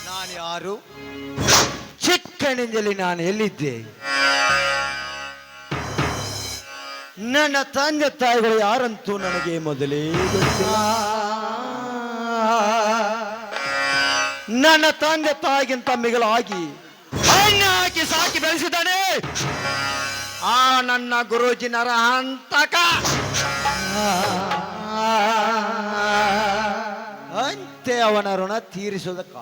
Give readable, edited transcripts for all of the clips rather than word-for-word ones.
ನಾನು ಯಾರು? ಚಿಕ್ಕನಿಂದಲೇ ನಾನು ಎಲ್ಲಿದ್ದೆ? ನನ್ನ ತಂದೆ ತಾಯಿಗಳು ಯಾರಂತೂ ನನಗೆ ಮೊದಲೇ ಗೊತ್ತಿಲ್ಲ. ನನ್ನ ತಂದೆ ತಾಯಿಗಿಂತ ಮಿಗಿಲಾಗಿ ಅನ್ನ ಹಾಕಿ ಸಾಕಿ ಬೆಳೆಸಿದ್ದಾನೆ ಆ ನನ್ನ ಗುರೂಜಿ ನರಹಂತಕ. ಅಂತೆ ಅವನ ಋಣ ತೀರಿಸುವುದಕ್ಕ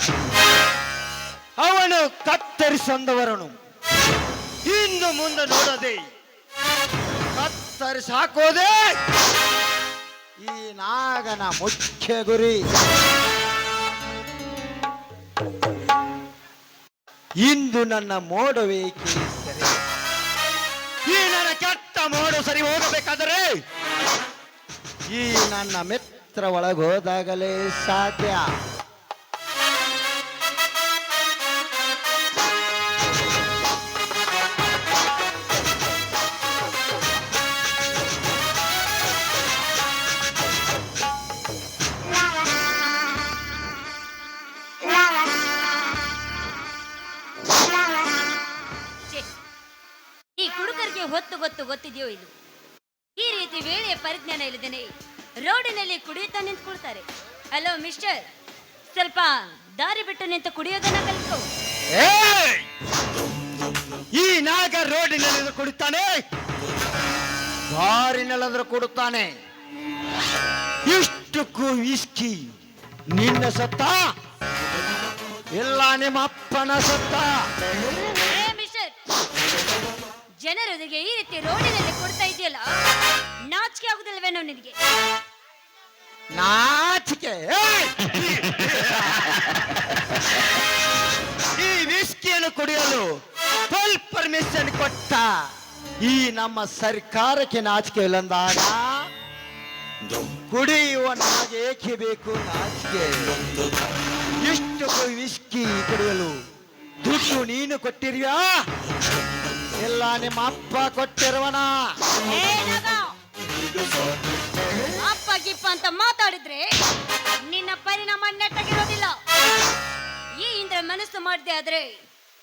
ಅವನು ಕತ್ತರಿಸಂದವರನು ಇನ್ನು ಮುಂದೆ ನೋಡದೆ ಕತ್ತರಿಸಿ ಹಾಕೋದೆ ಈ ನಾಗನ ಮುಖ್ಯ ಗುರಿ. ಇಂದು ನನ್ನ ಮೋಡವೇ ಕೇಳಿಸರೆ ಈ ನನ್ನ ಕೆಟ್ಟ ಮೋಡ ಸರಿ ಹೋಗಬೇಕಾದರೆ ಈ ನನ್ನ ಮಿತ್ರ ಒಳಗೋದಾಗಲೇ ಸಾಧ್ಯ. ಹೊತ್ತು ಗೊತ್ತು ಗೊತ್ತಿದೆಯೋ ಇದು? ಈ ರೀತಿ ವೇಳೆಯ ಪರಿಜ್ಞಾನ ಇಲ್ಲದೇನೆ ರೋಡಿನಲ್ಲಿ ಕುಡಿಯುತ್ತಾ ನಿಂತ್ಕೊಳ್ತಾರೆ. ಹಲೋ ಮಿಸ್ಟರ್, ಸ್ವಲ್ಪ ದಾರಿ ಬಿಟ್ಟು ನಿಂತು ಕುಡಿಯೋದನ್ನ ಕಲಿತು. ಈ ನಾಗ ರೋಡಿನಲ್ಲಿ ಕುಡಿತಾನೆ, ದಾರಿನಲ್ಲಾದ್ರೂ ಕೊಡುತ್ತಾನೆ. ಇಷ್ಟಕ್ಕೂ ವಿಸ್ಕಿ ನಿನ್ನ ಸತ್ತ ಇಲ್ಲ ನಿಮ್ಮ ಅಪ್ಪನ ಸತ್ತ? ಜನರಿಗೆ ಈ ರೀತಿ ರೋಡಿನಲ್ಲಿ ಕೊಡ್ತಾ ಇದೆಯಲ್ಲ, ನಾಚಿಕೆ ಆಗುದಿಲ್ವೇನೋ ನಿನಗೆ? ನಾಚಿಕೆ? ಈ ವಿಸ್ಕಿಯನ್ನು ಕುಡಿಯಲು ಫುಲ್ ಪರ್ಮಿಷನ್ ಕೊಟ್ಟ ಈ ನಮ್ಮ ಸರ್ಕಾರಕ್ಕೆ ನಾಚಿಕೆ ಇಲ್ಲಂದಾಗ ಕುಡಿಯುವ ನಮಗೆ ಏಕೆ ಬೇಕು ನಾಚಿಕೆ? ಇಷ್ಟು ವಿಸ್ಕಿ ಕುಡಿಯಲು ದುಡ್ಡು ನೀನು ಕೊಟ್ಟಿರ್ಯಾ ಇಲ್ಲ ನಿಮ್ಮ ಅಪ್ಪ ಕೊಟ್ಟಿರುವನ? ಅಪ್ಪ ಗಿಪ್ಪ ಅಂತ ಮಾತಾಡಿದ್ರೆ ನಿನ್ನ ಪರಿಣಾಮ ನೆಟ್ಟಗಿರೋದಿಲ್ಲ. ಈ ಇಂದ್ರ ಮನಸ್ಸು ಮಾಡದೆ ಆದ್ರೆ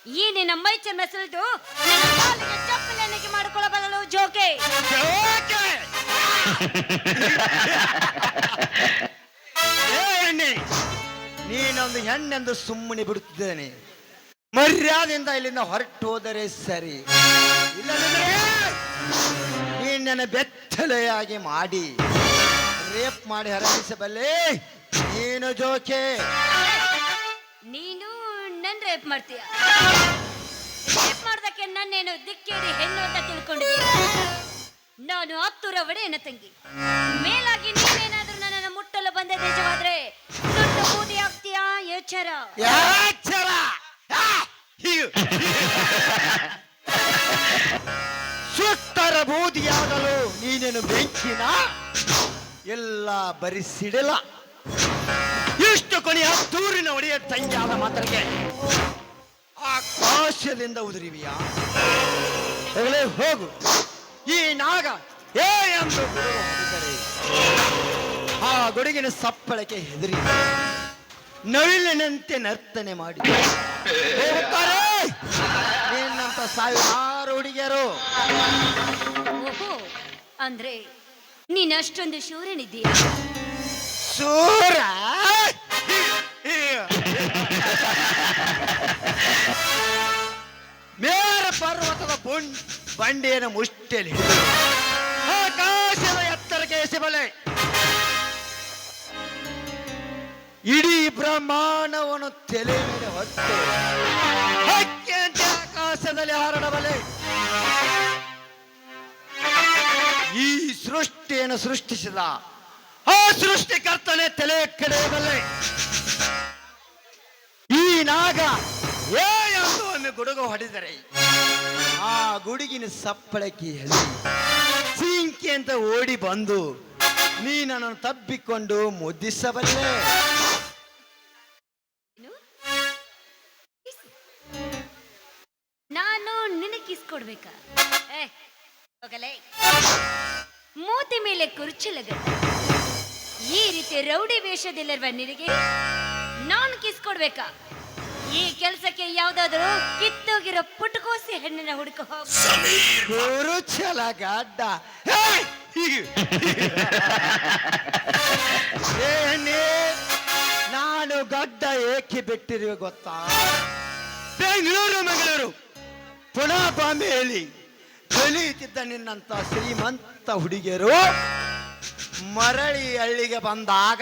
ಈ ನಿನ್ನ ಮೈ ಚರ್ಮ ಸುಲಿದು ನನ್ನ ಕಾಲಿಗೆ ಚಪ್ಪಲಿಯನ್ನಿಗೆ ಮಾಡಿಕೊಳ್ಳಬಲ್ಲಲು ಜೋಕೆ. ನೀನೊಂದು ಹೆಣ್ಣೆಂದು ಸುಮ್ಮನೆ ಬಿಡುತ್ತಿದ್ದೇನೆ. ಮರ್ಯಾದೆಯಿಂದ ಇಲ್ಲಿಂದ ಹೊರಟು ಹೋದರೆ ಸರಿ, ಇಲ್ಲದಿದ್ದರೆ ನೀನನ್ನು ಬೆತ್ತಲೆಯಾಗಿ ಮಾಡಿ ರೇಪ್ ಮಾಡಿ ಹರಗಿಸಬಲ್ಲೆ ನೀನು ಜೋಕೆ. ನೀನು ನನ್ ರೇಪ್ ಮಾಡ್ತೀಯ? ರೇಪ್ ಮಾಡ್ದಕ್ಕೆ ನನ್ನೇನು ದಿಕ್ಕೇರಿ ಹೆಣ್ಣು ಅಂತ ತಿಳ್ಕೊಂಡಿದ್ದೀಯ? ನಾನು ಹತ್ತೂರ ಒಡೆಯನ ತಂಗಿ. ಮೇಲಾಗಿ ನೀನೇನಾದ್ರೂ ನನ್ನನ್ನು ಮುಟ್ಟಲು ಬಂದ ನಿಜವಾದ್ರೆ ಸುಟ್ಟು ಬೂದಿ ಆಗ್ತೀಯಾ? ಎಚ್ಚರ ಎಚ್ಚರ. ಸುತ್ತರ ಬೂದಿಯಾಗಲು ನೀನೇನು ಬೆಂಕಿನ ಎಲ್ಲ ಬರೀ ಸಿಡಿಲ. ಇಷ್ಟು ಕೊನೆಯ ದೂರಿನ ಒಡೆಯ ತಂಗಿಯಾದ ಮಾತರಿಗೆ ಆಕಾಶದಿಂದ ಉದುರಿವಿಯಾ? ಹೋಗು. ಈ ನಾಗ ಏ ಎಂದು ಹೊಡೆದರೆ ಆ ಗುಡುಗಿನ ಸಪ್ಪಳಕ್ಕೆ ಹೆದರಿ ನವಿಲಿನಂತೆ ನರ್ತನೆ ಮಾಡಿ ಹೋಗುತ್ತಾರೆ ನಿನ್ನಂತ ಸಾವಿರಾರು ಹುಡುಗಿಯರು. ಓಹೋ, ಅಂದ್ರೆ ನೀನ್ ಅಷ್ಟೊಂದು ಶೂರನಿದ್ದೀಯ? ಶೂರ? ಮೇರ ಪರ್ವತದ ಬಂಡೆಯನ್ನು ಮುಷ್ಟೆಲಿ ಆಕಾಶದ ಎತ್ತರಕ್ಕೆ ಎಸೆಬಲೆ ಇಡೀ ಬ್ರಹ್ಮಾಂಡವನ್ನು ತಲೆ ಮೇಲೆ ಹೊತ್ತು ಹಕ್ಕಿಯಂತೆ ಆಕಾಶದಲ್ಲಿ ಹಾರಡಬಲೆ. ಈ ಸೃಷ್ಟಿಯನ್ನು ಸೃಷ್ಟಿಸಿದ ಆ ಸೃಷ್ಟಿಕರ್ತನೆ ತಲೆ ಕೆಡೆಯಬಲ್ಲೆ. ಈ ನಾಗ ಏ ಎಂದು ಒಮ್ಮೆ ಗುಡುಗು ಹೊಡೆದರೆ ಆ ಗುಡುಗಿನ ಸಪ್ಪಳಕ್ಕೆ ಹೇಳಿ ಸಿಂಕಿ ಅಂತ ಓಡಿ ಬಂದು ನೀನನ್ನು ತಬ್ಬಿಕೊಂಡು ಮುದ್ದಿಸಬಲ್ಲೆ. ನಾನು ನಿನಗೆ ಕಿಸ್ ಕೊಡ್ಬೇಕಾ? ಹೋಗಲೇ, ಮೂತಿ ಮೇಲೆ ಕುರ್ಚಲಗಟ್ಟ. ಈ ರೀತಿ ರೌಡಿ ವೇಷದಲ್ಲಿರುವ ನಿನಗೆ ನಾನು ಕಿಸ್ ಕೊಡ್ಬೇಕಾ? ಈ ಕೆಲಸಕ್ಕೆ ಯಾವ್ದಾದ್ರು ಕಿತ್ತೋಗಿರೋ ಪುಟಕೋಸಿ ಹೆಣ್ಣಿನ ಹುಡುಕ ಹೋಗ. ಕುರುಚಲಗಡ್ಡ ನಾನು ಗಡ್ಡ ಏಕೆ ಬಿಟ್ಟಿರುವೆ ಗೊತ್ತಾ? ಬೆಂಗಳೂರು ಮಂಗಳೂರು ಪುನಃ ಬಾಂಬೆಯಲ್ಲಿ ಕಲಿಯುತ್ತಿದ್ದ ನಿನ್ನಂತ ಶ್ರೀಮಂತ ಹುಡುಗಿಯರು ಮರಳಿ ಹಳ್ಳಿಗೆ ಬಂದಾಗ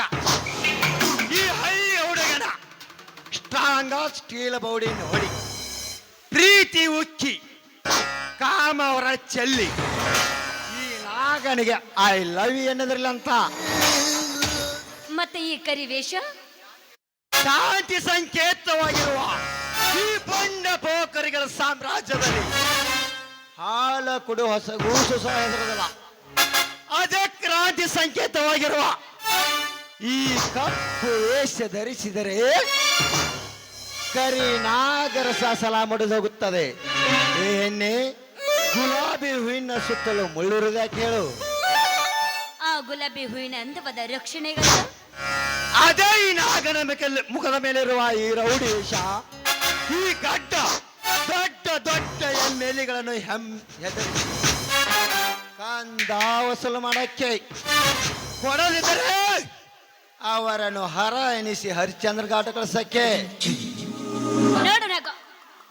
ಈ ಹಳ್ಳಿ ಹುಡುಗನ ಸ್ಟ್ರಾಂಗ ಸ್ಟೀಲ್ ಬೌಡಿ ನೋಡಿ ಪ್ರೀತಿ ಉಕ್ಕಿ ಕಾಮವರ ಚೆಲ್ಲಿ ಈ ನಾಗನಿಗೆ ಐ ಲವ್ ಯು ಎನ್ನದ್ರಲ್ಲ ಅಂತ ಮತ್ತೆ ಈ ಕರಿವೇಷ ಶಾಂತಿ ಸಂಕೇತವಾಗಿರುವ ಈ ಬಂಡ ಪೋಕರಿಗಳ ಸಾಮ್ರಾಜ್ಯದಲ್ಲಿ ಹಾಲ ಕೊಡು ಹೊಸಗೂಸು ಸಹ ಹೆಸರದಲ್ಲ. ಅದೇ ಕ್ರಾಂತಿ ಸಂಕೇತವಾಗಿರುವ ಈ ಕಪ್ಪು ವೇಷ ಧರಿಸಿದರೆ ಕರಿ ನಾಗರಸ ಸಲ ಮುಡಿದೋಗುತ್ತದೆ. ಏನೇ ಗುಲಾಬಿ ಹೂವಿನ ಸುತ್ತಲೂ ಮುಳ್ಳಿರುವುದ ಕೇಳು. ಆ ಗುಲಾಬಿ ಹೂವಿನ ಅಂದವಾದ ರಕ್ಷಣೆಗಳು ಅದೇ ಈ ನಾಗನ ಮುಖದ ಮೇಲಿರುವ ಈ ರೌಡಿ ವೇಷ, ಈ ಗಡ್ಡ ದೊಡ್ಡ ದೊಡ್ಡ ಎಮ್ಮೆಲಿಗಳನ್ನು ಹೆದರಿಸಿ ಕಂದ ವಸೂಲು ಮಾಡಕ್ಕೆ ಕೊಡದಿದ್ದರೆ ಅವರನ್ನು ಹರ ಎನಿಸಿ ಹರಿಶ್ಚಂದ್ರ ಘಾಟ ಕಳಿಸಕ್ಕೆ. ನೋಡು ನಾಗ,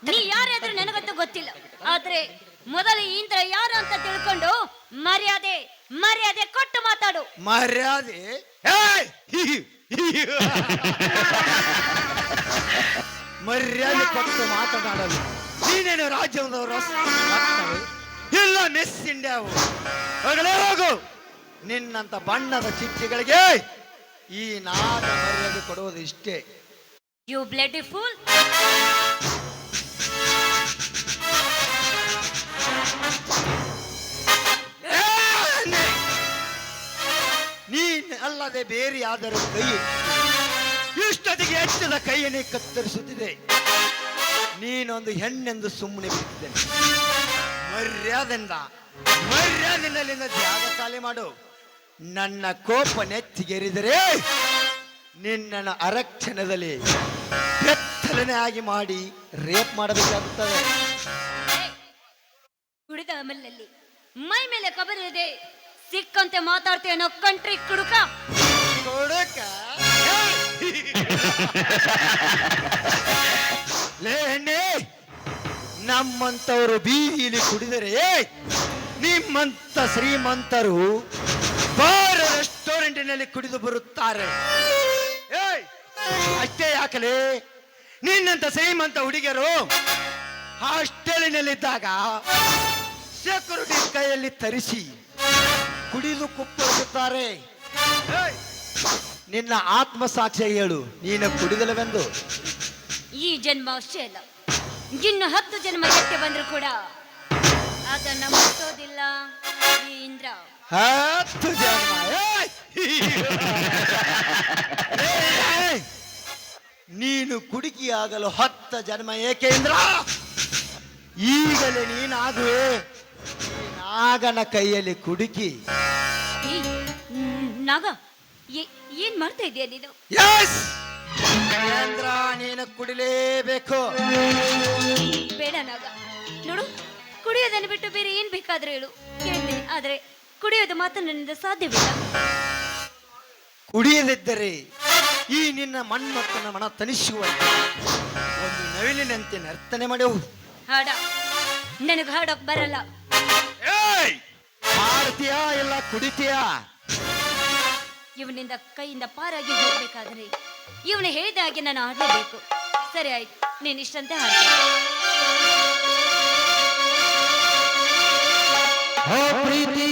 ನೀ ಯಾರಾದ್ರೂ ನನಗಂತೂ ಗೊತ್ತಿಲ್ಲ. ಆದ್ರೆ ಮೊದಲು ಇಂದ್ರ ಯಾರು ಅಂತ ತಿಳ್ಕೊಂಡು ಮರ್ಯಾದೆ ಮರ್ಯಾದೆ ಕೊಟ್ಟು ಮಾತಾಡು. ಮರ್ಯಾದೆ ಮರ್ಯಾದೆ ಕೊಟ್ಟು ಮಾತನಾಡಲು ನೀನೇನು ರಾಜ್ಯದವರು ಇಲ್ಲ ಮಿಸ್ ಇಂಡಿಯಾವು ಹೋಗಲೇ ಹೋಗು. ನಿನ್ನಂತ ಬಣ್ಣದ ಚಿಟ್ಟಿಗಳಿಗೆ ಈ ನಾಡ ಮರ್ಯಾದೆ ಕೊಡುವುದು ಇಷ್ಟೇ. You bloody fool. ನೀನ್ ಅಲ್ಲದೆ ಬೇರೆ ಯಾದರೂ ಕೈ ಇಷ್ಟೊತ್ತಿಗೆ ಹೆಚ್ಚದ ಕೈಯನ್ನೇ ಕತ್ತರಿಸುತ್ತಿದೆ. ನೀನೊಂದು ಹೆಣ್ಣೆಂದು ಸುಮ್ಮನೆ ಬಿಟ್ಟಿದ್ದೇನೆ. ಮರ್ಯಾದೆಯಿಂದ ಜಾಗ ಖಾಲಿ ಮಾಡು. ನನ್ನ ಕೋಪ ನೆತ್ತಿಗೆರಿದರೆ ನಿನ್ನನ್ನು ಅರಕ್ಷಣದಲ್ಲಿ ಬೆತ್ತಲನೆ ಆಗಿ ಮಾಡಿ ರೇಪ್ ಮಾಡಬೇಕಾಗುತ್ತದೆ. ಕುಡಿದ ಅಮಲಲ್ಲಿ ಮೈ ಮೇಲೆ ಕಬರ್ ಇದೆ, ಸಿಕ್ಕಂತೆ ಮಾತಾಡ್ತೇನೋ ಕಂಟ್ರಿ ಕುಡುಕ. ಲೇಹಣ್ಣೆ, ನಮ್ಮಂತವರು ಬೀದಿಯಲ್ಲಿ ಕುಡಿದರೆ ನಿಮ್ಮಂತ ಶ್ರೀಮಂತರು ಬಾರ್ ರೆಸ್ಟೋರೆಂಟಿನಲ್ಲಿ ಕುಡಿದು ಬರುತ್ತಾರೆ. ಅಷ್ಟೇ ಯಾಕಲೇ, ನಿನ್ನಂತ ಶ್ರೀಮಂತ ಹುಡುಗಿಯರು ಹಾಸ್ಟೆಲಿನಲ್ಲಿದ್ದಾಗ ಸೆಕ್ಯೂರಿಟಿ ಕೈಯಲ್ಲಿ ತರಿಸಿ ಕುಡಿದು ಕುಪ್ಪಳಿಸುತ್ತಾರೆ. ನಿನ್ನ ಆತ್ಮಸಾಕ್ಷಿ ಹೇಳು, ನೀನು ಕುಡಿದಲವೆಂದು. ಈ ಜನ್ಮ ಅಷ್ಟೇ ಅಲ್ಲ, ಇನ್ನು 10 ಜನ್ಮ ಎತ್ತೆ ಬಂದ್ರು ಕೂಡ ಅದನ್ನ ಮುಟ್ಟೋದಿಲ್ಲ ಈ ಇಂದ್ರ. 10 ಜನ್ಮ ನೀನು ಕುಡುಕಿಯಾಗಲು 10 ಜನ್ಮ ಏಕೆ ಇಂದ್ರ? ಈಗಲೇ ನೀನಾಗುವೆ ನಾಗನ ಕೈಯಲ್ಲಿ ಕುಡುಕಿ. ನಾಗ, ಏನ್ ಮಾಡ್ತಾ ಇದೀಯ ನೀನು? ಇಂದ್ರ, ನೀನು ಕುಡಿಲೇಬೇಕು. ಬೇಡ ನಾಗ, ನೋಡು, ಕುಡಿಯೋದನ್ನು ಬಿಟ್ಟು ಬೇರೆ ಏನ್ ಬೇಕಾದ್ರೂ ಹೇಳು, ಕೇಳ್ತೀನಿ. ಆದ್ರೆ ಕುಡಿಯೋದು ಮಾತ್ರ ನನ್ನಿಂದ ಸಾಧ್ಯವಿಲ್ಲ. ಕುಡಿಯದಿದ್ದರೆ ಈ ನಿನ್ನ ಮನ್ಮಕ್ಕನ ಮನ ತನಿಸುವ ಒಂದು ನವಿಲಿನಂತೆ ನರ್ತನೆ ಮಾಡೆವು. ಹಾಡ ನನಗೆ ಹಾಡಕ್ ಬರಲ್ಲ. ಹಾಡ್ತೀಯಾ ಇಲ್ಲ ಕುಡಿತೀಯಾ? ಇವನಿಂದ ಕೈಯಿಂದ ಪಾರಾಗಿ ಹೋಗ್ಬೇಕಾದ್ರೆ ಇವನು ಹೇಳಿದ ಹಾಗೆ ನಾನು ಹಾಡಲೇಬೇಕು. ಸರಿ ಆಯ್ತು, ನೀನ್ ಇಷ್ಟಂತೆ ಹಾಡ್ತೀನಿ. ಪ್ರೀತಿ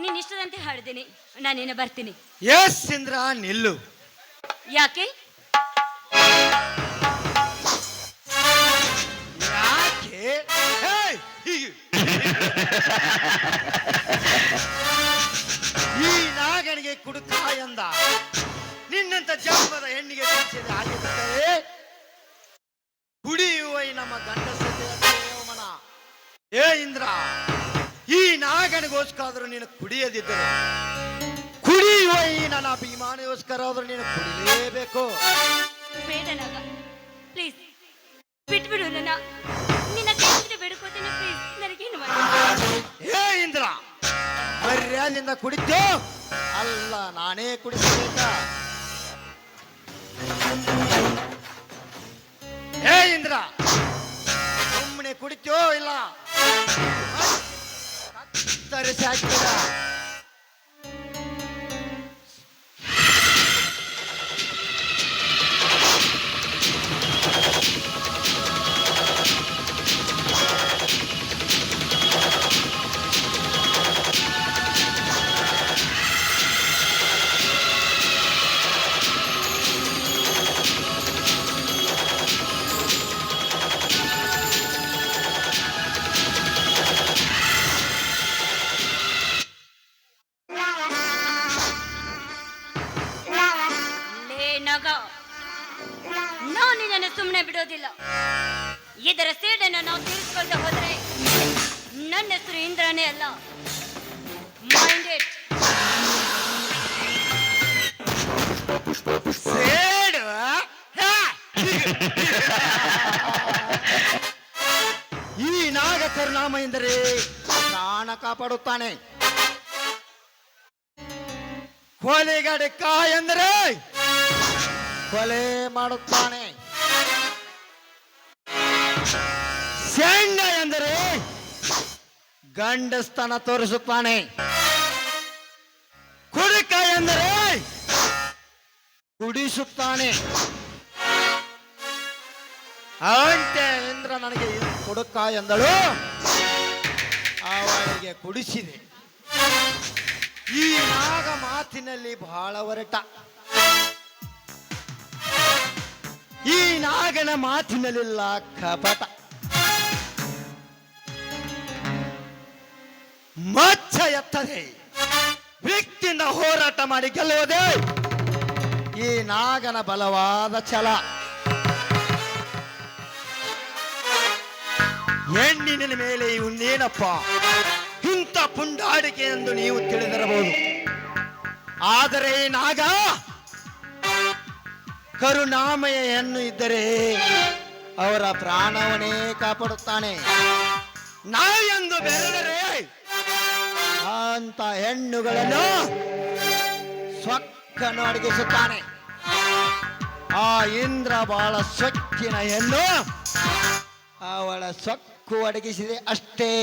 ನೀನ್ ಇಷ್ಟದಂತೆ ಹಾಡಿದ್ದೀನಿ, ನಾನೇನು ಬರ್ತೀನಿ. ಎಸ್ ಇಂದ್ರ, ನಿಲ್ಲು. ಯಾಕೆ ಯಾಕೆ? ಏಯ್, ಹೀಗೆ. ಈ ನಾಗನಿಗೆ ಕುಡುಕ ಎಂದ ನಿನ್ನಂತ ಜನ್ಮದ ಹೆಣ್ಣಿಗೆ ಕಲಿಸಿದ ಹಾಗೆ ಬಿಟ್ಟರೆ ಕುಡಿಯುವ ಈ ನಮ್ಮ ಗಂಡಸಮನ. ಏ ಇಂದ್ರ, ಈ ನಾಗನಿಗೋಸ್ಕರ ನೀನು ಕುಡಿಯದಿದ್ದರೆ ಕುಡಿಯುವ ಈ ನನ್ನ ಅಭಿಮಾನಿಗೋಸ್ಕರ ಆದ್ರೂ ನೀನು ಕುಡಿಲೇಬೇಕು. ಬೇಡ ನಾಗ, ಪ್ಲೀಸ್ ಬಿಟ್ಬಿಡು ನನ್ನ. ನಿನ್ನ ಕೈ ಬೇಡ್ಕೋತೀನಿ, ಪ್ಲೀಸ್ ನನಗೇನು ಮಾಡಿ. ಏ ಇಂದ್ರ, ಮರ್ಯಾದಿಂದ ಕುಡಿತೋ ಅಲ್ಲ ನಾನೇ ಕುಡಿಸಬೇಕಾ? ಏ ಇಂದ್ರ, ಸುಮ್ಮನೆ ಕುಡಿತೋ ಇಲ್ಲ ತರಿಸಿ ಹಾಕ್ತೀರ. ನಾಗ, ನಾನು ನಿನ್ನನ್ನು ಸುಮ್ಮನೆ ಬಿಡೋದಿಲ್ಲ. ಇದರ ಸೇಡನ್ನು ನಾವು ತೀರಿಸಿಕೊಳ್ತಾ ಹೋದ್ರೆ ನನ್ನ ಹೆಸರು ಇಂದ್ರನೇ ಅಲ್ಲ. Mind it. ಸೇಡು ಈ ನಾಗ ಕರುನಾಮ ಎಂದರೆ ಪ್ರಾಣ ಕಾಪಾಡುತ್ತಾನೆ. ಕೊಲೆಗಡಕ ಎಂದರೆ ಕೊಲೆ ಮಾಡುತ್ತಾನೆ. ಸೆಂಡ ಎಂದರೆ ಗಂಡಸ್ತನ ತೋರಿಸುತ್ತಾನೆ. ಕುಡುಕ ಎಂದರೆ ಕುಡಿಸುತ್ತಾನೆ. ಅಂತೆ ಇಂದ್ರ ನನಗೆ ಕುಡುಕ ಎಂದಳು, ಅವಳಿಗೆ ಕುಡಿಸಿದೆ. ಈ ನಾಗ ಮಾತಿನಲ್ಲಿ ಬಹಳ ಹೊರಟ. ಈ ನಾಗನ ಮಾತಿನಲ್ಲಿಲ್ಲ ಕಪಟ. ಮಚ್ಚ ಎತ್ತದೆ ವ್ಯಕ್ತಿಯಿಂದ ಹೋರಾಟ ಮಾಡಿ ಗೆಲ್ಲುವುದೇ ಈ ನಾಗನ ಬಲವಾದ ಛಲ. ಹೆಣ್ಣಿನ ಮೇಲೆ ಇವನ್ನೇನಪ್ಪ ಇಂಥ ಪುಂಡಾಡಿಕೆ ಎಂದು ನೀವು ತಿಳಿದಿರಬಹುದು. ಆದರೆ ಈ ನಾಗ ಕರುನಾಮಯ ಹೆಣ್ಣು ಇದ್ದರೆ ಅವರ ಪ್ರಾಣವನ್ನೇ ಕಾಪಾಡುತ್ತಾನೆ. ನಾಯೆಂದು ಬೆರೆದರೆ ಅಂತ ಹೆಣ್ಣುಗಳನ್ನು ಸೊಕ್ಕನ್ನು ಅಡಗಿಸುತ್ತಾನೆ. ಆ ಇಂದ್ರ ಬಹಳ ಸೊಕ್ಕಿನ ಹೆಣ್ಣು, ಅವಳ ಸೊಕ್ಕು ಅಡಗಿಸಿದೆ ಅಷ್ಟೇ.